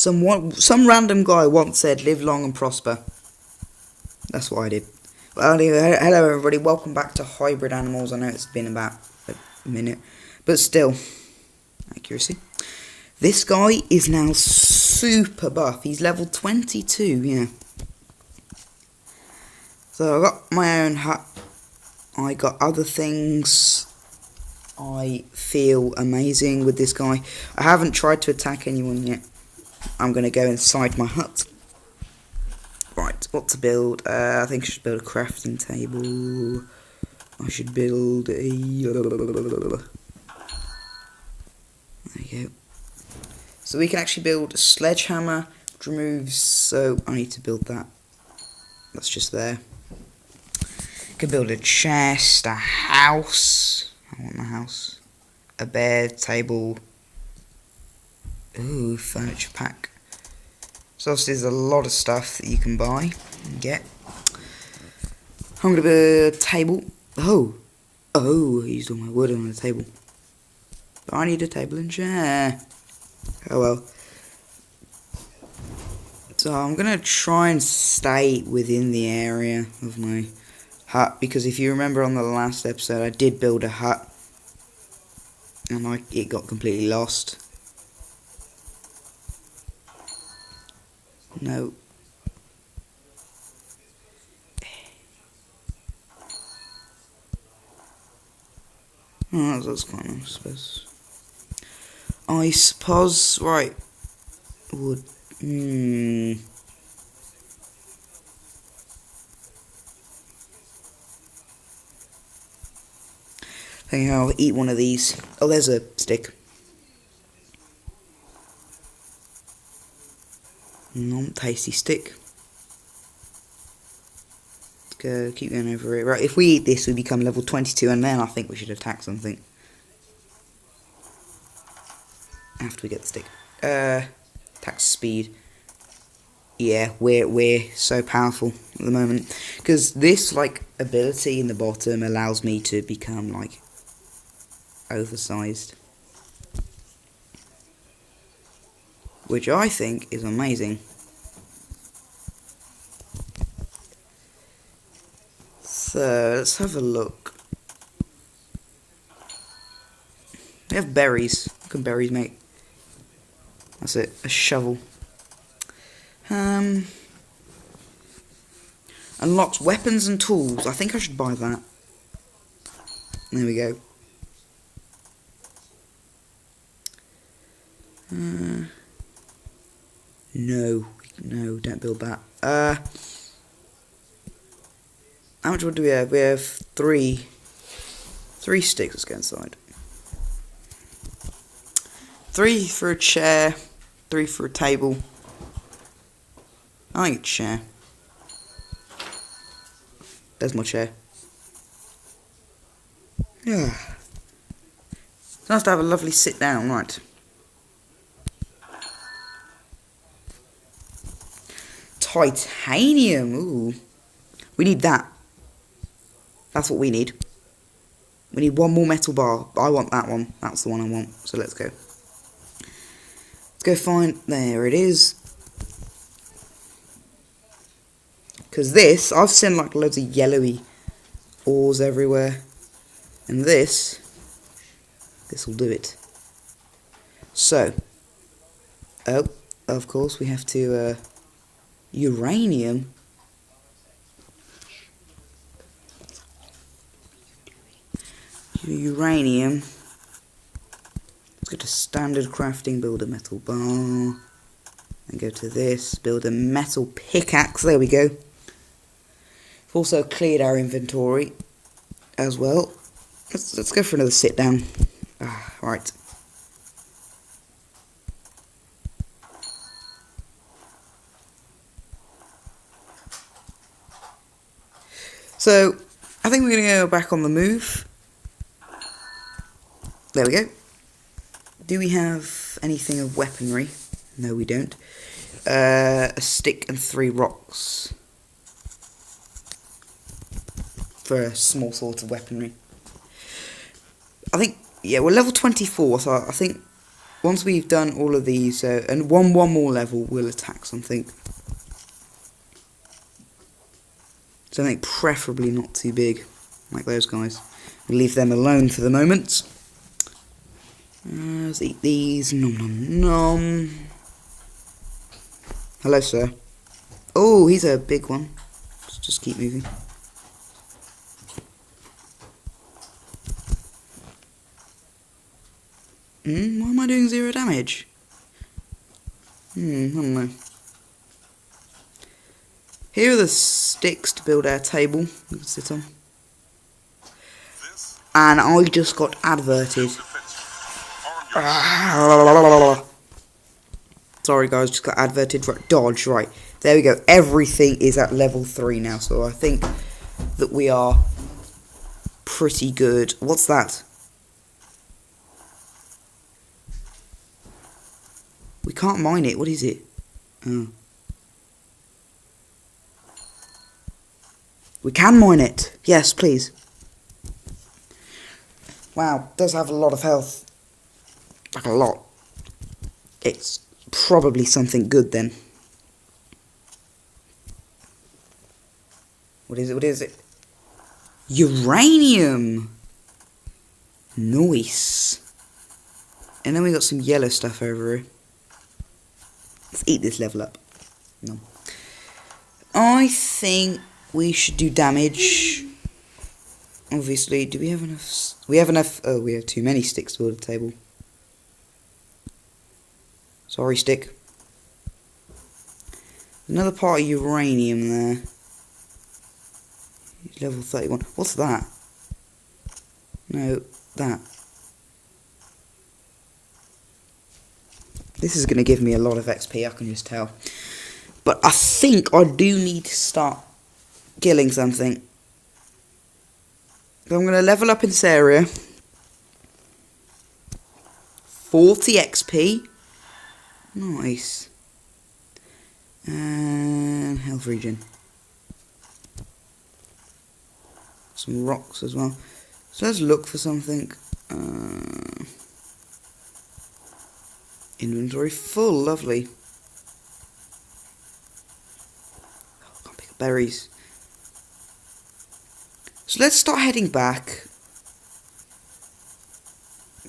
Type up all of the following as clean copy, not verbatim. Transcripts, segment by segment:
Some random guy once said, "Live long and prosper." That's what I did. Well, anyway, hello everybody. Welcome back to Hybrid Animals. I know it's been about a minute, but still, accuracy. This guy is now super buff. He's level 22. Yeah. So I got my own hut. I got other things. I feel amazing with this guy. I haven't tried to attack anyone yet. I'm going to go inside my hut. Right, what to build? I think I should build a crafting table. I should build a... There you go. So we can actually build a sledgehammer, which removes... So I need to build that. That's just there. Can build a chest, a house. I want a house. A bed, table. Ooh, furniture pack. So obviously there's a lot of stuff that you can buy and get. I'm going to build a table. Oh, I used all my wood on the table. But I need a table and chair. Oh well. So I'm going to try and stay within the area of my hut. Because if you remember on the last episode, I did build a hut. And it got completely lost. No. Oh, that's quite nice, I suppose. Right. Wood. I think I'll eat one of these. Oh, there's a stick. Non-tasty stick. Let's go, keep going over it. Right, if we eat this, we become level 22, and then I think we should attack something. After we get the stick. Attack speed. Yeah, we're so powerful at the moment. Because this, ability in the bottom allows me to become, oversized. Which I think is amazing. So, let's have a look. We have berries. What can berries make? That's it, a shovel. Unlocks weapons and tools. I think I should buy that. There we go. No, don't build that. How much wood do we have? We have three sticks. Let's go inside. 3 for a chair, 3 for a table. I think it's a chair. There's my chair. Yeah. It's nice to have a lovely sit down, right? Titanium, ooh. We need that. That's what we need. We need one more metal bar. I want that one. That's the one I want. So let's go. Let's go find... There it is. Because this... I've seen loads of yellowy ores everywhere. And this will do it. So. Oh, of course we have to... uranium. Uranium. Let's go to standard crafting, build a metal bar. And go to this, build a metal pickaxe. There we go. We've also cleared our inventory as well. Let's go for another sit down. Right. So, I think we're going to go back on the move. There we go. Do we have anything of weaponry? No, we don't. A stick and 3 rocks. For a small sort of weaponry. I think, yeah, we're level 24, so I think once we've done all of these, and one more level, we'll attack something. Something preferably not too big, like those guys. We'll leave them alone for the moment. Let's eat these. Nom nom nom. Hello, sir. Oh, he's a big one. Let's just keep moving. Why am I doing 0 damage? I don't know. Here are the sticks to build our table we can sit on. And I just got adverted. Sorry guys, just got adverted. Right, dodge, right. There we go. Everything is at level 3 now, so I think that we are pretty good. What's that? We can't mine it. What is it? Oh. We can mine it. Yes, please. Wow, does have a lot of health. Like a lot. It's probably something good then. What is it? What is it? Uranium! Nice. And then we got some yellow stuff over here. Let's eat this level up. No. I think we should do damage. Obviously, do we have enough? We have enough. Oh, we have too many sticks to build a table. Sorry, stick. Another part of uranium there. Level 31. What's that? No, that. This is going to give me a lot of XP, I can just tell. But I think I do need to start killing something. So I'm going to level up in this area. 40 XP. Nice. And health regen. Some rocks as well. So let's look for something. Inventory full, lovely. Oh, can't pick up berries. So let's start heading back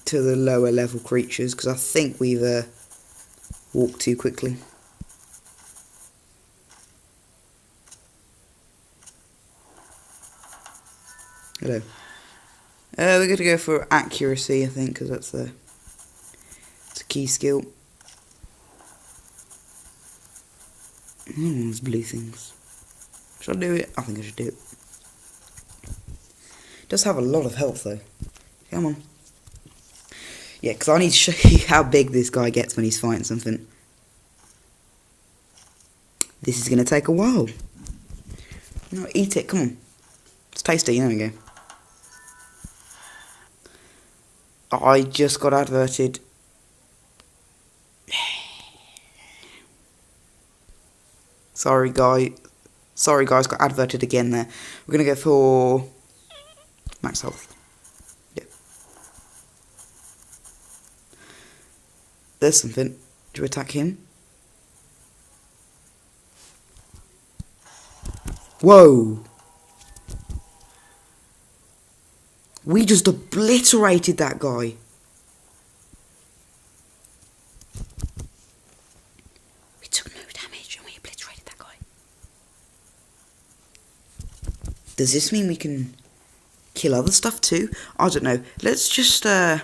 to the lower level creatures, because I think we've walked too quickly. Hello. We're going to go for accuracy, I think, because that's a key skill. Those blue things. Should I do it? I think I should do it. It does have a lot of health, though. Come on. Yeah, because I need to show you how big this guy gets when he's fighting something. This is going to take a while. No, eat it, come on. It's tasty, there we go. I just got adverted. Sorry guys, got adverted again there. We're going to go for max health. Yeah. There's something. Do you attack him? Whoa! We just obliterated that guy. We took no damage and we obliterated that guy. Does this mean we can kill other stuff too? I don't know. Let's just we're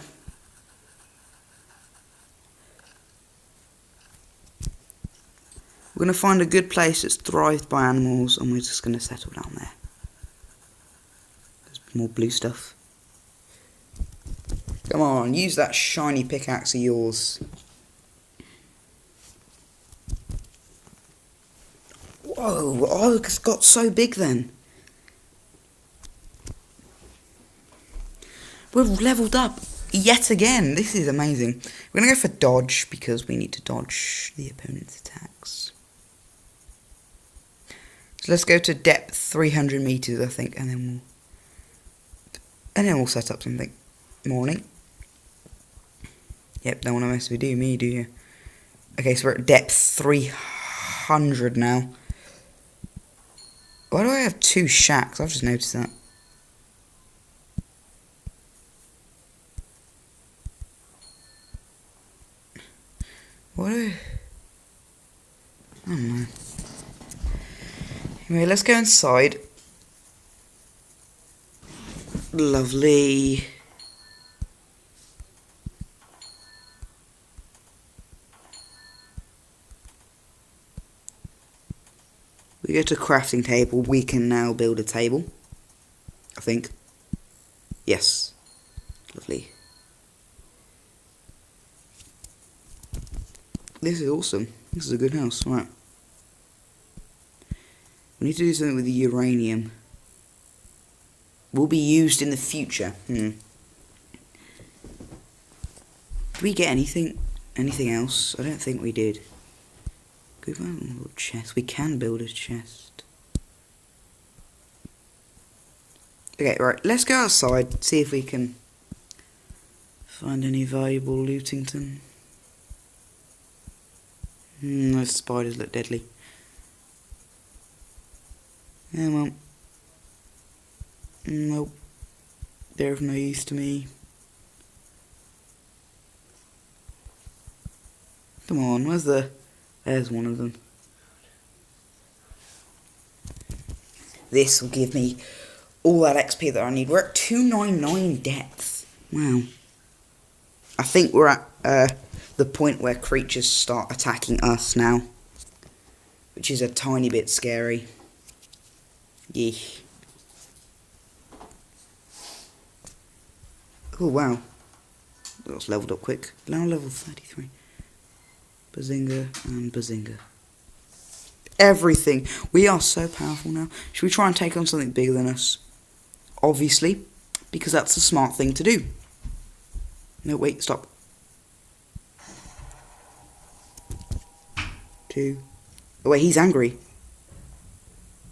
going to find a good place that's thrived by animals and we're just going to settle down there. There's more blue stuff. Come on, use that shiny pickaxe of yours. Whoa, oh, it's got so big then. We've leveled up yet again. This is amazing. We're going to go for dodge because we need to dodge the opponent's attacks. So let's go to depth 300 meters, I think, and then we'll set up something. Morning. Yep, don't want to mess with me, do you? Okay, so we're at depth 300 now. Why do I have 2 shacks? I've just noticed that. What do... I don't know. Anyway, let's go inside. Lovely. We go to crafting table. We can now build a table. I think. Yes. Lovely. This is awesome. This is a good house. Right. We need to do something with the uranium. Will be used in the future. Did we get anything? Anything else? I don't think we did. Could we build a chest? We can build a chest. Okay, right. Let's go outside. See if we can find any valuable lootington. Those spiders look deadly. Yeah, well. Nope. They're of no use to me. Come on, where's the... There's one of them. This will give me all that XP that I need. We're at 299 depth. Wow. I think we're at the point where creatures start attacking us now. Which is a tiny bit scary. Yeah. Oh, wow. That was leveled up quick. Now level 33. Bazinga and Bazinga. Everything. We are so powerful now. Should we try and take on something bigger than us? Obviously. Because that's the smart thing to do. No, wait, stop. 2. Oh, wait, he's angry.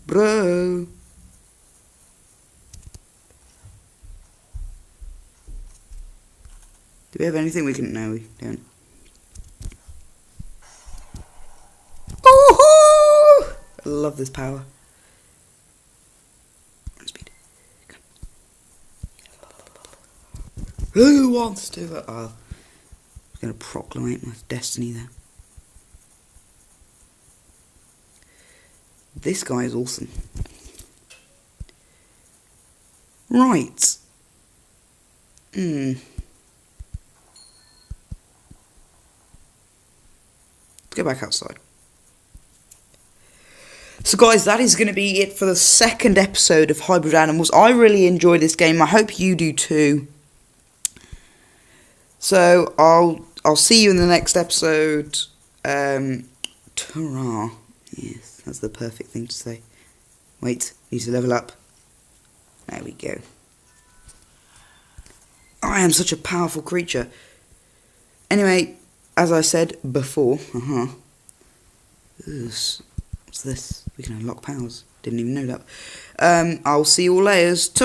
Bro. Do we have anything we can... No, we don't. Oh! I love this power. Speed. Who wants to... Oh. I'm going to proclamate my destiny there. This guy is awesome. Right. Let's go back outside. So guys, that is going to be it for the second episode of Hybrid Animals. I really enjoyed this game. I hope you do too. So I'll see you in the next episode. Ta-ra. Yes, that's the perfect thing to say. Wait, need to level up. There we go. I am such a powerful creature. Anyway, as I said before, what's this? We can unlock powers. Didn't even know that. I'll see you all later.